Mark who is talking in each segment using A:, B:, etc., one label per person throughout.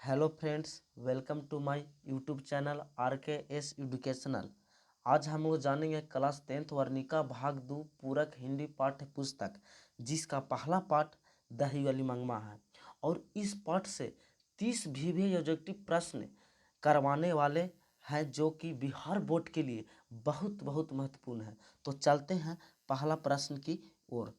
A: Hello friends, welcome to my YouTube channel R K S educational. आज हम लोग जानेंगे क्लास 10th वर्णिका भाग 2 पूरक हिंदी पाठ्य पुस्तक, जिसका पहला पाठ दही वाली मंगमा है। और इस पाठ से 30 विभिन्न ऑब्जेक्टिव प्रश्न करवाने वाले हैं, जो कि बिहार बोर्ड के लिए बहुत बहुत महत्वपूर्ण है। तो चलते हैं पहला प्रश्न की ओर।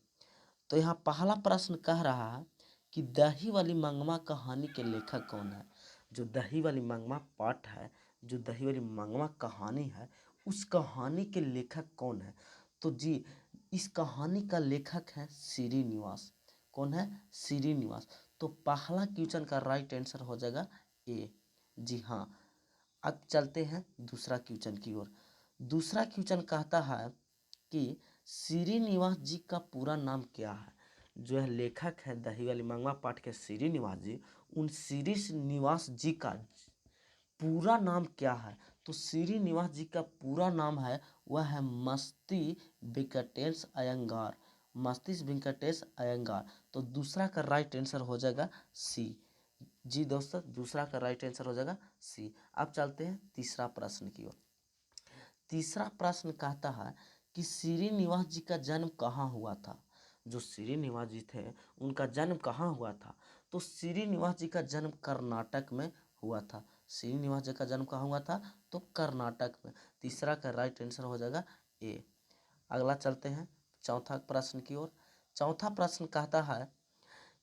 A: तो यहाँ पहला प्रश्न कह रहा है कि दही वाली मंगमा कहानी के लेखक कौन है। जो दही वाली मंगमा पाठ है, जो दही वाली मंगमा कहानी है, उस कहानी के लेखक कौन है। तो जी, इस कहानी का लेखक है श्रीनिवास। कौन है? श्रीनिवास। तो पहला क्वेश्चन का राइट आंसर हो जाएगा ए। जी हाँ। अब चलते हैं दूसरा क्वेश्चन की ओर। दूसरा क्वेश्चन कहता है कि श्रीनिवास जी का पूरा नाम क्या है। जो है लेखक है दही वाली मंगवा पाठ के श्रीनिवास जी, उन श्रीनिवास जी का पूरा नाम क्या है। तो श्रीनिवास जी का पूरा नाम है, वह है मस्ती वेंकटेश अयंगार। मस्ती वेंकटेश अयंगार। तो दूसरा का राइट आंसर हो जाएगा सी। जी दोस्तों, दूसरा का राइट आंसर हो जाएगा सी। अब चलते हैं तीसरा प्रश्न की ओर। तीसरा प्रश्न कहता है कि श्रीनिवास जी का जन्म कहाँ हुआ था। जो श्रीनिवास जी थे, उनका जन्म कहाँ हुआ था। तो श्रीनिवास जी का जन्म कर्नाटक में हुआ था। श्रीनिवास जी का जन्म कहाँ हुआ था? तो कर्नाटक में। तीसरा का राइट आंसर हो जाएगा ए। अगला चलते हैं चौथा प्रश्न की ओर। चौथा प्रश्न कहता है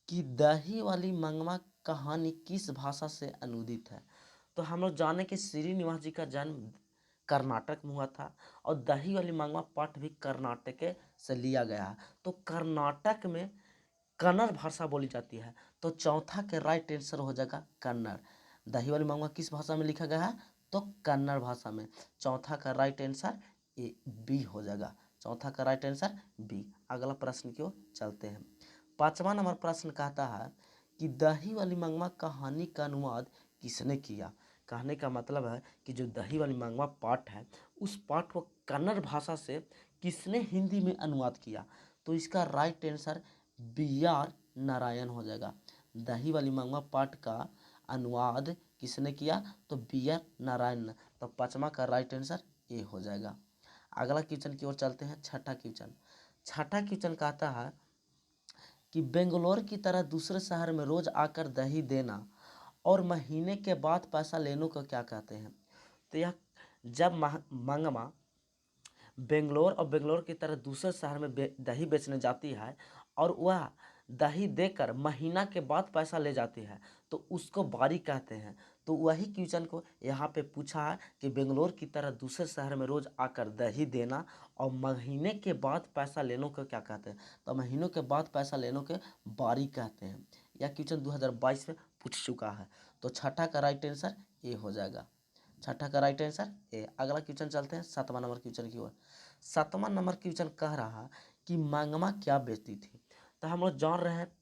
A: कि दही वाली मंगमा कहानी किस भाषा से अनुदित है। तो हम लोग जाने कि श्रीनिवास जी का जन्म कर्नाटक में हुआ था, और दही वाली मंगवा पाठ भी कर्नाटक से लिया गया है। तो कर्नाटक में कन्नड़ भाषा बोली जाती है। तो चौथा के राइट आंसर हो जाएगा कन्नड़। दही वाली मंगवा किस भाषा में लिखा गया है? तो कन्नड़ भाषा में। चौथा का राइट आंसर ए बी हो जाएगा। चौथा का राइट आंसर बी। अगला प्रश्न की ओर चलते हैं। पांचवा नंबर प्रश्न कहता है कि दही वाली मंगवा कहानी का अनुवाद किसने किया। कहने का मतलब है कि जो दही वाली मंगवा पाठ है, उस पाठ को कन्नड़ भाषा से किसने हिंदी में अनुवाद किया। तो इसका right answer B R Narayan हो जाएगा। दही वाली मंगवा पाठ का अनुवाद किसने किया? तो बी आर नारायण। तो पांचवा का राइट आंसर ए हो जाएगा। अगला क्वेश्चन की ओर चलते हैं। छठा क्वेश्चन। छठा क्वेश्चन कहता है कि बेंगलोर की तरह दूसरे शहर में रोज आकर दही देना और महीने के बाद पैसा लेने को क्या कहते हैं। तो यह जब मंगमा बेंगलोर और बेंगलोर की तरह दूसरे शहर में दही बेचने जाती है, और वह दही देकर महीना के बाद पैसा ले जाती है, तो उसको बारी कहते हैं। तो वही क्वेश्चन को यहाँ पे पूछा है कि बेंगलोर की तरह दूसरे शहर में रोज आकर दही देना और महीने के बाद पैसा लेने को क्या कहते हैं। तो महीनों के बाद पैसा लेने के बारी कहते हैं। यह क्वेश्चन 2022 में पूछ चुका है। तो छठा का राइट आंसर ए हो जाएगा। छठा का राइट आंसर ए। अगला क्वेश्चन चलते हैं सातवां नंबर क्वेश्चन की ओर। सातवां नंबर क्वेश्चन कह रहा कि मंगमा क्या बेचती थी। तो हम लोग जान रहे हैं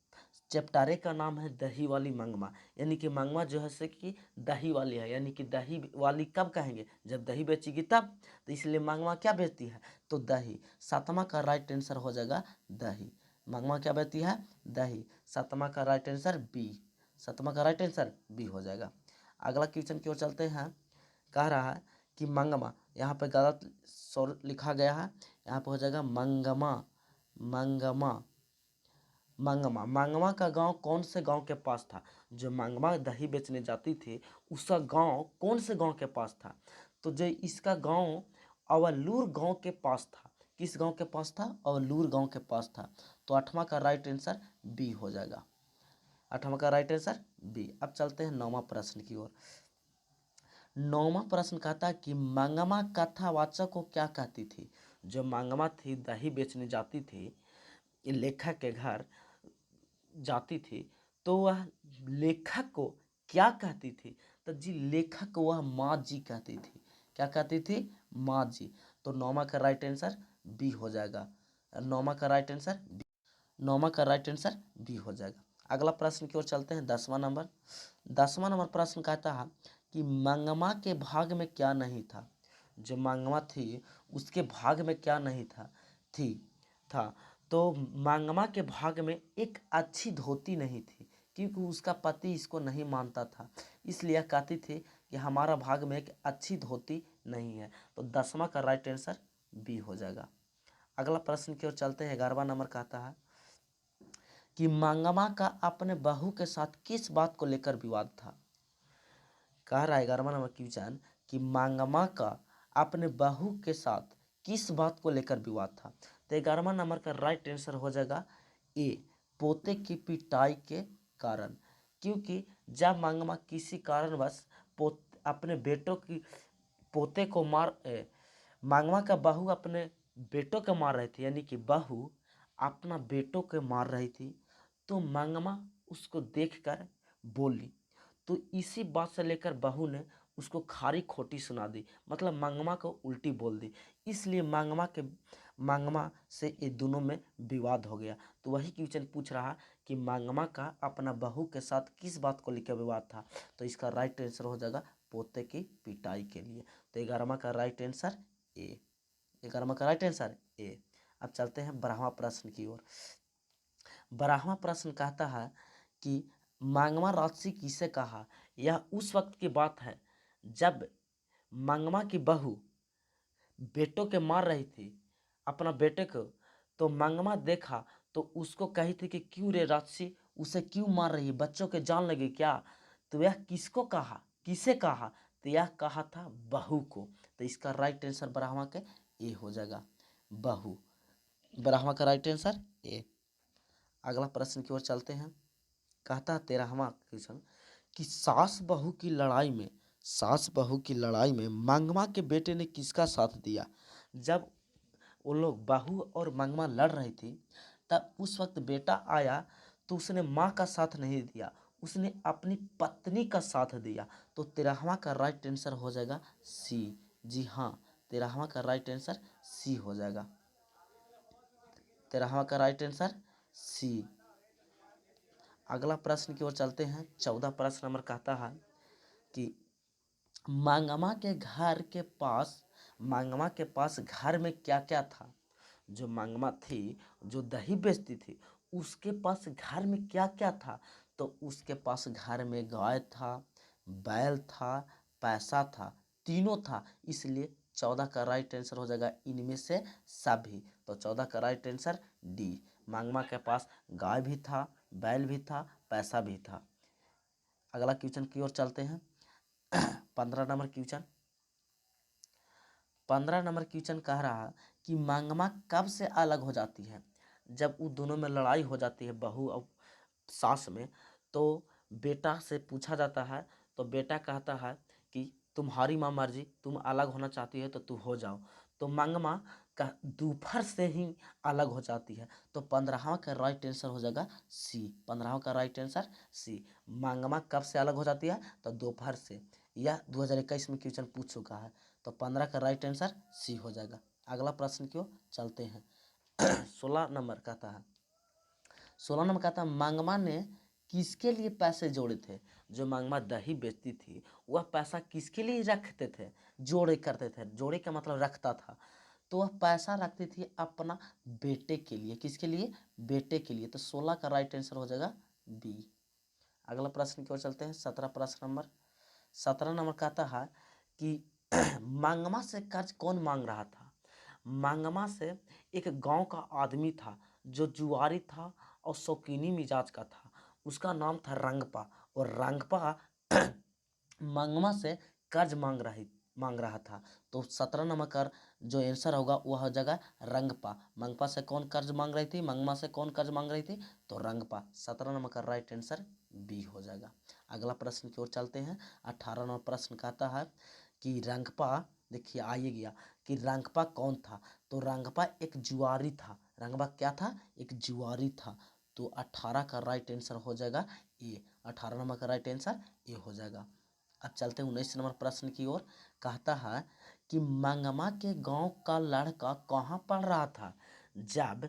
A: चैप्टारे का नाम है दही वाली मंगमा, यानी कि मंगमा जो है से कि दही वाली है, यानी कि दही वाली कब कहेंगे? जब दही बेचेगी तब। तो इसलिए मंगमा क्या बेचती है? तो दही। सातवां का राइट आंसर हो जाएगा दही। मंगमा क्या बेचती है? दही। सातवां का राइट आंसर बी। सातवां का राइट आंसर बी हो जाएगा। अगला क्वेश्चन की ओर चलते हैं। कह रहा है कि मंगमा, यहाँ पे गलत स्वर लिखा गया है, यहाँ पे हो जाएगा मंगमा। मंगमा। मंगमा। मंगमा का गांव कौन से गांव के पास था। जो मंगमा दही बेचने जाती थी, उसका गांव कौन से गांव के पास था। तो जो इसका गांव अवलूर गांव के पास था। किस गांव के पास था? अवलूर गांव के पास था। तो आठवां का राइट आंसर बी हो जाएगा। आठवां का राइट आंसर बी। अब चलते हैं नौवां प्रश्न की ओर। नौवां प्रश्न कहता है कि मंगमा कथावाचक को क्या कहती थी। जो मंगमा थी दही बेचने जाती थी, लेखक के घर जाती थी, तो वह लेखक को क्या कहती थी। तो जी, लेखक को वह माँ जी कहती थी। क्या कहती थी? माँ जी। तो नौवां का राइट आंसर बी हो जाएगा। नौवां का राइट आंसर बी। नौवां का राइट आंसर बी हो जाएगा। अगला प्रश्न की ओर चलते हैं। 10वां नंबर। 10वां नंबर प्रश्न कहता है कि मंगमा के भाग में क्या नहीं था। जो मंगमा थी, उसके भाग में क्या नहीं था? थी था। तो मंगमा के भाग में एक अच्छी धोती नहीं थी। क्योंकि उसका पति इसको नहीं मानता था, इसलिए कहती थी कि हमारा भाग में एक अच्छी धोती नहीं है। तो 10वां का राइट आंसर बी हो जाएगा। अगला प्रश्न की ओर चलते हैं। 11वां नंबर कहता है कि मंगमा का अपने बहू के साथ किस बात को लेकर विवाद था। कह रहा है 11वां नंबर क्वेश्चन कि मंगमा का अपने बहू के साथ किस बात को लेकर विवाद था। तो 11वां नंबर का राइट आंसर हो जाएगा ए, पोते की पिटाई के कारण। क्योंकि जब मंगमा किसी कारणवश अपने बेटों की पोते को मंगमा का बहू अपने बेटों को मार रही थी, यानी कि बहू अपना बेटों को मार रही थी, तो मंगमा उसको देखकर बोली। तो इसी बात से लेकर बहू ने उसको खारी खोटी सुना दी, मतलब मंगमा को उल्टी बोल दी। इसलिए मंगमा से ये दोनों में विवाद हो गया। तो वही क्वेश्चन पूछ रहा कि मंगमा का अपना बहू के साथ किस बात को लेकर विवाद था। तो इसका राइट आंसर हो जाएगा पोते की पिटाई के लिए। तो 11वां का राइट आंसर ए। 11वां का राइट आंसर ए। अब चलते हैं 12वां प्रश्न की ओर। 12वां प्रश्न कहता है कि मंगमा राजसी किसे कहा। यह उस वक्त की बात है जब मंगमा की बहू बेटों के मार रही थी अपना बेटे को। तो मंगमा देखा तो उसको कही थी कि क्यों रे राजसी, उसे क्यों मार रही है, बच्चों के जान लगे क्या। तो यह किसको कहा, किसे कहा। तो यह कहा था बहू को। तो इसका राइट आंसर 12वां के ए हो जाएगा, बहू। 12वां का राइट आंसर ए। अगला प्रश्न की ओर चलते हैं। कहता है 13वां क्वेश्चन कि सास बहू की लड़ाई में मंगमा के बेटे ने किसका साथ दिया। जब वो लोग बहू और मंगमा लड़ रही थी, तब उस वक्त बेटा आया तो उसने माँ का साथ नहीं दिया, उसने अपनी पत्नी का साथ दिया। तो 13वां का राइट आंसर हो जाएगा सी। जी हाँ, 13वां का राइट आंसर सी हो जाएगा। 13वां का राइट आंसर सी। अगला प्रश्न की ओर चलते हैं। 14 प्रश्न नंबर कहता है कि मंगमा के पास घर में क्या क्या था। जो मंगमा थी, जो दही बेचती थी, उसके पास घर में क्या क्या था। तो उसके पास घर में गाय था, बैल था, पैसा था, तीनों था। इसलिए 14 का राइट आंसर हो जाएगा इनमें से सभी। तो 14 का राइट आंसर डी। मंगमा के पास गाय भी था, बैल भी था, पैसा भी था। अगला क्वेश्चन की ओर चलते हैं। 15 नंबर क्वेश्चन। 15 नंबर क्वेश्चन कह रहा कि मंगमा कब से अलग हो जाती है। जब उन दोनों में लड़ाई हो जाती है, बहू और सास में, तो बेटा से पूछा जाता है। तो बेटा कहता है कि तुम्हारी माँ मर्जी, तुम अलग होना चाहती है तो तू हो जाओ। तो मंगमा का दोपहर से ही अलग हो जाती है। तो 15वां का राइट आंसर हो जाएगा सी। 15वां का राइट आंसर सी। मंगमा कब से अलग हो जाती है, तो दोपहर से। यह 2021 में क्वेश्चन पूछ चुका है। तो 15 का राइट आंसर सी हो जाएगा। अगला प्रश्न की ओर चलते हैं। 16 नंबर कहता है 16 नंबर कहता है मंगमा ने किसके लिए पैसे जोड़े थे। जो मंगमा दही बेचती थी, वह पैसा किसके लिए रखते थे, जोड़े करते थे। जोड़े का मतलब रखता था। तो वह पैसा रखती थी अपना बेटे के लिए। किसके लिए, बेटे के लिए। तो 16 का राइट आंसर हो जाएगा बी। अगला प्रश्न की ओर चलते हैं। 17 प्रश्न नंबर 17 नंबर कहता है कि मंगमा से कर्ज कौन मांग रहा था। मंगमा से एक गांव का आदमी था जो जुआरी था और शौकीनी मिजाज का था। उसका नाम था रंगपा। और रंगपा मंगमा से कर्ज मांग रहा था। तो 17 नंबर का जो आंसर होगा वह हो जाएगा रंगपा। मंगपा से कौन कर्ज मांग रही थी, मंगमा से कौन कर्ज मांग रही थी, तो रंगपा। 17 नंबर का राइट आंसर बी हो जाएगा। अगला प्रश्न की ओर चलते हैं। 18 नंबर प्रश्न कहता है कि रंगपा, देखिए आइए गया कि रंगपा कौन था। तो रंगपा एक जुआरी था। रंगपा क्या था, एक जुआरी था। तो 18 का राइट आंसर हो जाएगा ए। 18 नंबर का राइट आंसर ए हो जाएगा। अब चलते हैं 19 नंबर प्रश्न की ओर। कहता है कि मंगमा के गांव का लड़का कहाँ पढ़ रहा था। जब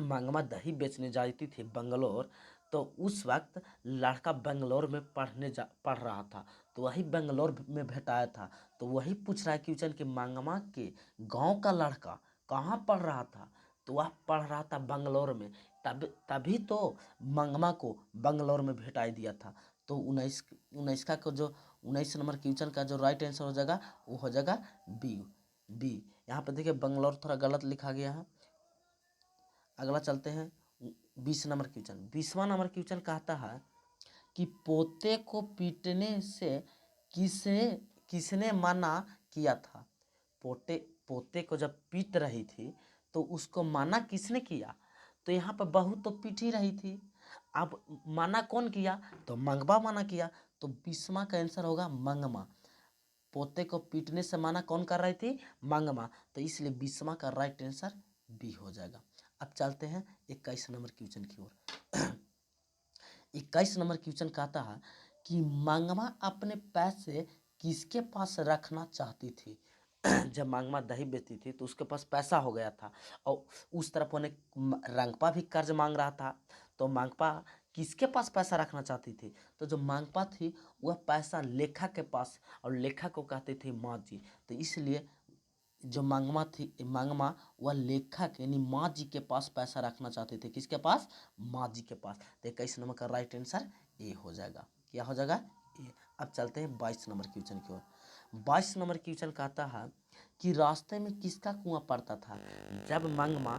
A: मंगमा दही बेचने जाती थी बंगलोर, तो उस वक्त लड़का बेंगलोर में पढ़ रहा था। तो वही बेंगलोर में भेटाया था। तो वही पूछ रहा है क्वेश्चन कि मंगमा के गांव का लड़का कहाँ पढ़ रहा था। तो वह पढ़ रहा था बंगलोर में। तभी तो मंगमा को बंगलौर में भेटाई दिया था। तो 19 का जो 19 नंबर क्वेश्चन का जो राइट आंसर हो जाएगा वो हो जाएगा बी। यहाँ पे देखिए बंगलौर थोड़ा गलत लिखा गया है। अगला चलते हैं 20 नंबर क्वेश्चन। 20वां नंबर क्वेश्चन कहता है कि पोते को पीटने से किसने मना किया था। पोते को जब पीट रही थी तो उसको मना किसने किया। तो यहाँ पर बहू तो पीट ही रही थी, अब मना कौन किया, तो मंगमा मना किया। तो 20वां का आंसर होगा मंगमा। पोते को पीटने से मना कौन कर रही थी, मंगमा। तो इसलिए 20वां का राइट आंसर बी हो जाएगा। अब चलते हैं 21 नंबर क्वेश्चन की ओर। 21 नंबर क्वेश्चन कहता है कि मंगमा अपने पैसे किसके पास रखना चाहती थी। जब मंगमा दही बेचती थी तो उसके पास पैसा हो गया था और उस तरफ उन्हें रंगपा भी कर्ज मांग रहा था। तो मंगपा किसके पास पैसा रखना चाहती थी, तो जो मंगपा थी वह पैसा लेखा के पास, और लेखा को कहते थे माँ जी। तो इसलिए जो मंगमा वह लेखक यानी माँ जी के पास पैसा रखना चाहते थे। किसके पास, माँ जी के पास। तो 21 नंबर का राइट आंसर ए हो जाएगा। क्या हो जाएगा, ए। अब चलते हैं 22 नंबर क्वेश्चन की ओर। 22 नंबर क्वेश्चन कहता है कि रास्ते में किसका कुआं पड़ता था। जब मंगमा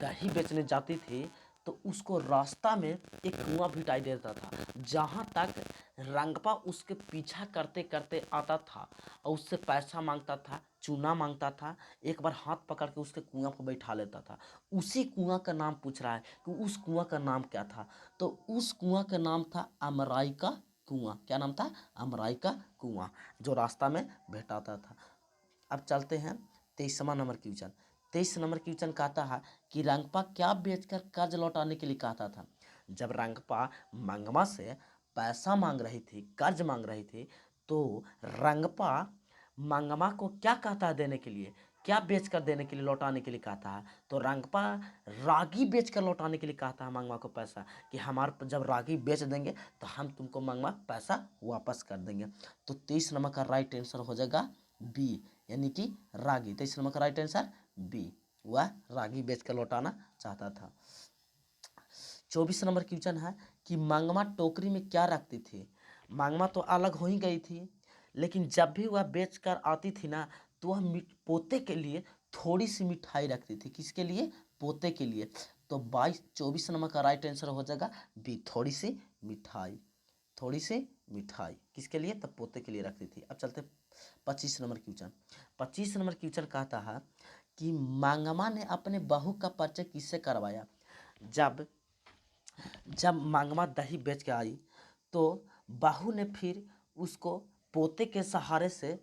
A: दही बेचने जाती थी तो उसको रास्ता में एक कुआं भिटाई देता था, जहाँ तक रंगपा उसके पीछा करते करते आता था और उससे पैसा मांगता था, चूना मांगता था। एक बार हाथ पकड़ के उसके कुआं पर बैठा लेता था। उसी कुआं का नाम पूछ रहा है कि उस कुआं का नाम क्या था। तो उस कुआं का नाम था अमराई का कुआं। क्या नाम था, अमराई का कुआं, जो रास्ता में भेटाता था। अब चलते हैं 23वां नंबर क्वेश्चन। 23 नंबर क्वेश्चन कहता है कि रंगपा क्या बेचकर कर्ज लौटाने के लिए कहता था। जब रंगपा मंगमा से पैसा मांग रही थी, कर्ज मांग रही थी, तो रंगपा मंगमा को क्या कहता है देने के लिए, क्या बेचकर देने के लिए, लौटाने के लिए कहता है। तो रंगपा रागी बेचकर लौटाने के लिए कहता है मंगमा को पैसा, कि हमारे जब रागी बेच देंगे तो हम तुमको मंगमा पैसा वापस कर देंगे। तो 23 नंबर का राइट आंसर हो जाएगा बी, यानी कि रागी। 23 नंबर का राइट आंसर बी, वह रागी बेचकर लौटाना चाहता था। 24 नंबर क्वेश्चन है कि मंगमा टोकरी में क्या रखती थी। मंगमा तो अलग हो ही गई थी, लेकिन जब भी वह बेचकर आती थी ना, तो वह पोते के लिए थोड़ी सी मिठाई रखती थी। किसके लिए, पोते के लिए। तो 24 नंबर का राइट आंसर हो जाएगा बी, थोड़ी सी मिठाई। थोड़ी सी मिठाई किसके लिए, तब पोते के लिए रखती थी। अब चलते 25 नंबर क्वेश्चन। 25 नंबर क्वेश्चन कहता है कि मंगमा ने अपने बहू का परिचय किससे करवाया। जब मंगमा दही बेच के आई तो बहू ने फिर उसको पोते के सहारे से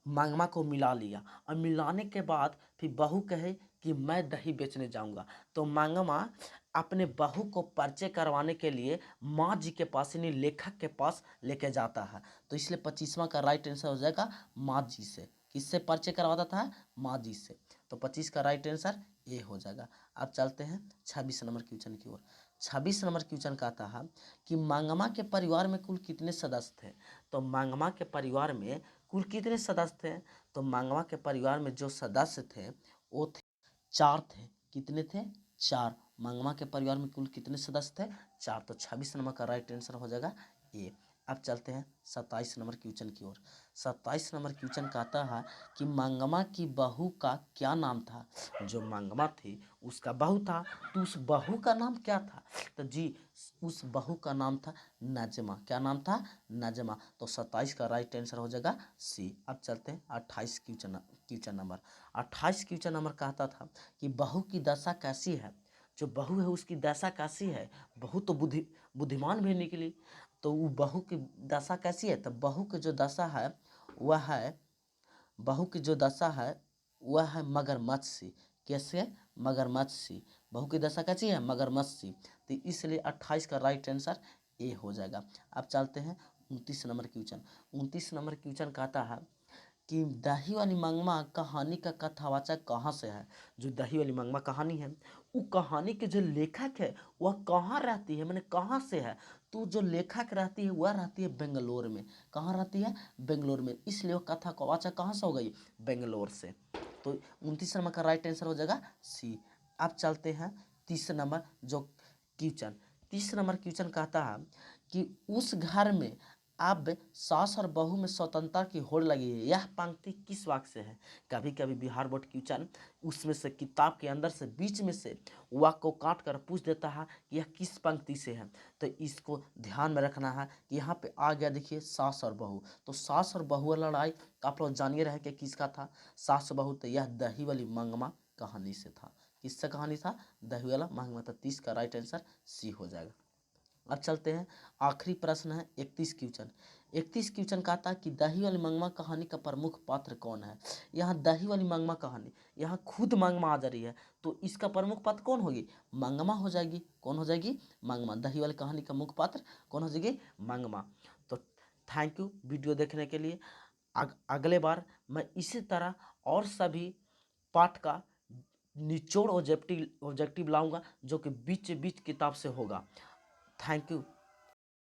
A: मंगमा को मिला लिया, और मिलाने के बाद फिर बहू कहे कि मैं दही बेचने जाऊंगा। तो मंगमा अपने बहू को परिचय करवाने के लिए माँ जी के पास यानी लेखक के पास लेके जाता है। तो इसलिए 25वां का राइट आंसर हो जाएगा माँ जी से। किससे परिचय करवाता था, माँ जी से। तो 25 का राइट आंसर ए हो जाएगा। अब चलते हैं 26 नंबर क्वेश्चन की ओर। 26 नंबर क्वेश्चन कहता है कि मंगमा के परिवार में कुल कितने सदस्य थे। तो मंगमा के परिवार में कुल कितने सदस्य थे, तो मंगमा के परिवार में जो सदस्य थे वो थे 4 थे। कितने थे, 4। मंगमा के परिवार में कुल कितने सदस्य थे, 4। तो 26 नंबर का राइट आंसर हो जाएगा ए। अब चलते हैं 27 नंबर क्वेश्चन की ओर। 27 नंबर क्वेश्चन कहता है कि मंगमा की बहू का क्या नाम था। जो मंगमा थी उसका बहू था, तो उस बहू का नाम क्या था, तो जी उस बहू का नाम था नजमा। क्या नाम था, नजमा। तो 27 का राइट आंसर हो जाएगा सी। अब चलते हैं 28 क्वेश्चन नंबर। 28 क्वेश्चन नंबर कहता था कि बहू की दशा कैसी है। जो बहू है उसकी दशा कैसी है, बहू तो बुद्धिमान भी निकली। तो वो बहू की दशा कैसी है, तो बहू की जो दशा है वह है, बहू की जो दशा है वह है मगरमच्छ सी। कैसे, मगरमच्छ सी। बहू की दशा कैसी है, मगरमच्छ सी। तो इसलिए 28 का राइट आंसर ए हो जाएगा। अब चलते हैं 29 नंबर क्वेश्चन। 29 नंबर क्वेश्चन कहता है कि दही वाली मंगमा कहानी का कथावाचक कहाँ से है। जो दही वाली मंगमा कहानी है, वो कहानी के जो लेखक है वह कहाँ रहती है, मैंने कहाँ से है। तो जो लेखक रहती है वह रहती है बेंगलोर में। कहाँ रहती है, बेंगलोर में। इसलिए वह कथा का वाचक कहाँ से हो गई, बेंगलोर से। तो 29 नंबर का राइट आंसर हो जाएगा सी। अब चलते हैं 30 नंबर जो क्वेश्चन। 30 नंबर क्वेश्चन कहता है कि उस घर में अब सास और बहू में स्वतंत्रता की होड़ लगी है, यह पंक्ति किस वाक्य से है। कभी कभी बिहार बोर्ड क्वेश्चन उसमें से किताब के अंदर से बीच में से वाक्य को काट कर पूछ देता है कि यह किस पंक्ति से है। तो इसको ध्यान में रखना है कि यहाँ पे आ गया, देखिए सास और बहू। तो सास और बहू वाला लड़ाई तो आप लोग जानिए रहे कि किसका था, सास और बहू। तो यह दही वाली मंगमा कहानी से था। किससे कहानी था, दही वाला मंगमा। तो 30 का राइट आंसर सी हो जाएगा। अब चलते हैं, आखिरी प्रश्न है 31 क्वेश्चन। 31 क्वेश्चन कहता है कि दही वाली मंगमा कहानी का प्रमुख पात्र कौन है। यहाँ दही वाली मंगमा कहानी, यहाँ खुद मंगमा आ जा रही है, तो इसका प्रमुख पात्र कौन होगी, मंगमा हो जाएगी। कौन हो जाएगी, मंगमा। दही वाली कहानी का मुख्य पात्र कौन हो जाएगी, मंगमा। तो थैंक यू वीडियो देखने के लिए। अगले बार मैं इसी तरह और सभी पाठ का निचोड़ ऑब्जेक्टिव लाऊंगा जो कि बीच बीच किताब से होगा। Thank you.